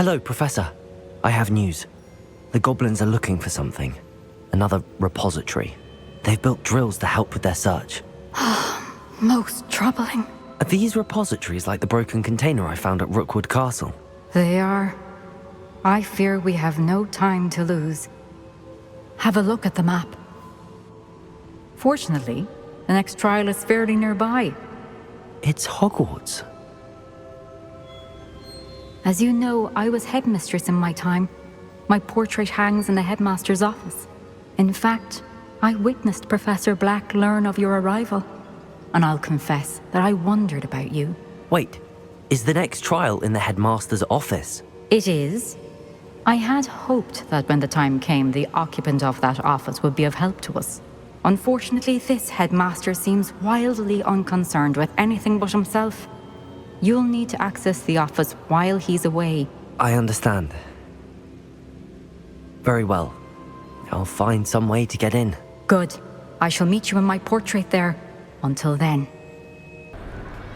Hello, Professor. I have news. The goblins are looking for something. Another repository. They've built drills to help with their search. Most troubling. Are these repositories like the broken container I found at Rookwood Castle? They are. I fear we have no time to lose. Have a look at the map. Fortunately, the next trial is fairly nearby. It's Hogwarts. As you know, I was headmistress in my time. My portrait hangs in the headmaster's office. In fact, I witnessed Professor Black learn of your arrival. And I'll confess that I wondered about you. Wait, is the next trial in the headmaster's office? It is. I had hoped that when the time came, the occupant of that office would be of help to us. Unfortunately, this headmaster seems wildly unconcerned with anything but himself. You'll need to access the office while he's away. I understand. Very well. I'll find some way to get in. Good. I shall meet you in my portrait there. Until then.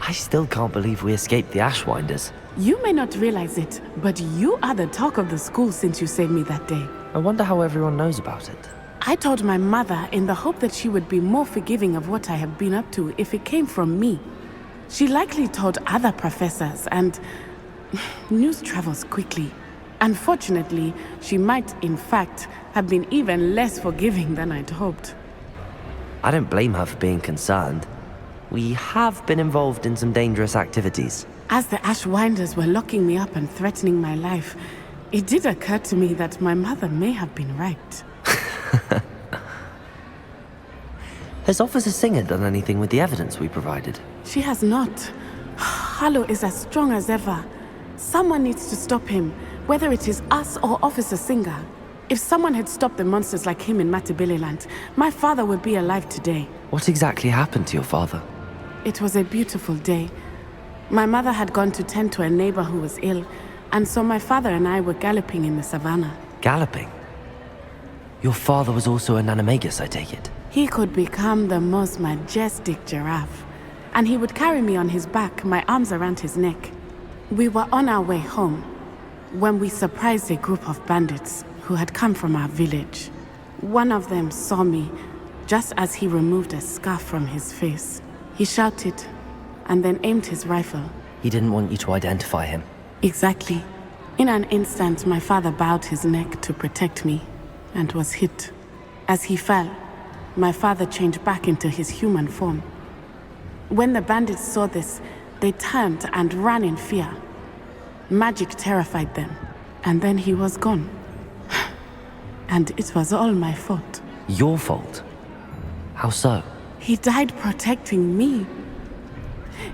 I still can't believe we escaped the Ashwinders. You may not realize it, but you are the talk of the school since you saved me that day. I wonder how everyone knows about it. I told my mother in the hope that she would be more forgiving of what I have been up to if it came from me. She likely told other professors, and news travels quickly. Unfortunately, she might, in fact, have been even less forgiving than I'd hoped. I don't blame her for being concerned. We have been involved in some dangerous activities. As the Ashwinders were locking me up and threatening my life, it did occur to me that my mother may have been right. Has Officer Singer done anything with the evidence we provided? She has not. Harlow is as strong as ever. Someone needs to stop him, whether it is us or Officer Singer. If someone had stopped the monsters like him in Matabeleland, my father would be alive today. What exactly happened to your father? It was a beautiful day. My mother had gone to tend to a neighbor who was ill, and so my father and I were galloping in the savannah. Galloping? Your father was also an animagus, I take it? He could become the most majestic giraffe, and he would carry me on his back, my arms around his neck. We were on our way home when we surprised a group of bandits who had come from our village. One of them saw me just as he removed a scarf from his face. He shouted and then aimed his rifle. He didn't want you to identify him. Exactly. In an instant, my father bowed his neck to protect me and was hit. As he fell, my father changed back into his human form. When the bandits saw this, they turned and ran in fear. Magic terrified them, and then he was gone. And it was all my fault. Your fault? How so? He died protecting me.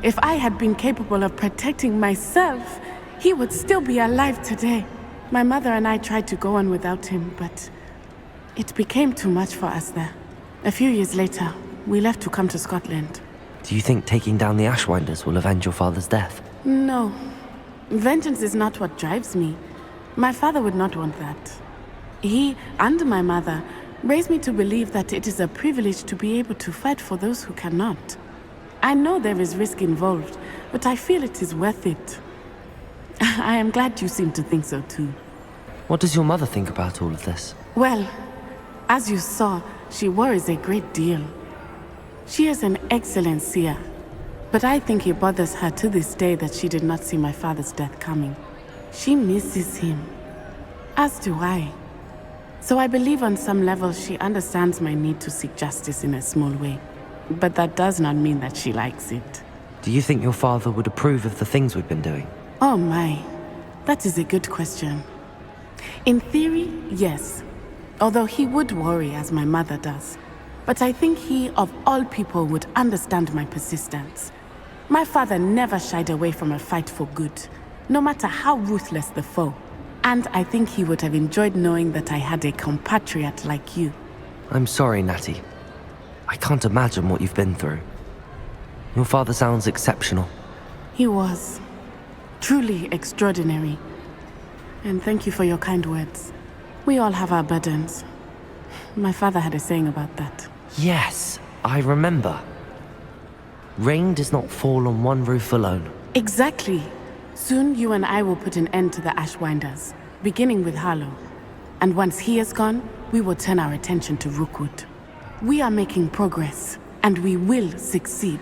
If I had been capable of protecting myself, he would still be alive today. My mother and I tried to go on without him, but it became too much for us there. A few years later, we left to come to Scotland. Do you think taking down the Ashwinders will avenge your father's death? No. Vengeance is not what drives me. My father would not want that. He and my mother raised me to believe that it is a privilege to be able to fight for those who cannot. I know there is risk involved, but I feel it is worth it. I am glad you seem to think so too. What does your mother think about all of this? Well, as you saw, she worries a great deal. She is an excellent seer, but I think it bothers her to this day that she did not see my father's death coming. She misses him, as do I. So I believe on some level she understands my need to seek justice in a small way. But that does not mean that she likes it. Do you think your father would approve of the things we've been doing? Oh my, that is a good question. In theory, yes. Although he would worry as my mother does. But I think he, of all people, would understand my persistence. My father never shied away from a fight for good, no matter how ruthless the foe. And I think he would have enjoyed knowing that I had a compatriot like you. I'm sorry, Natty. I can't imagine what you've been through. Your father sounds exceptional. He was. Truly extraordinary. And thank you for your kind words. We all have our burdens. My father had a saying about that. Yes, I remember. Rain does not fall on one roof alone. Exactly. Soon you and I will put an end to the Ashwinders, beginning with Harlow. And once he is gone, we will turn our attention to Rookwood. We are making progress, and we will succeed.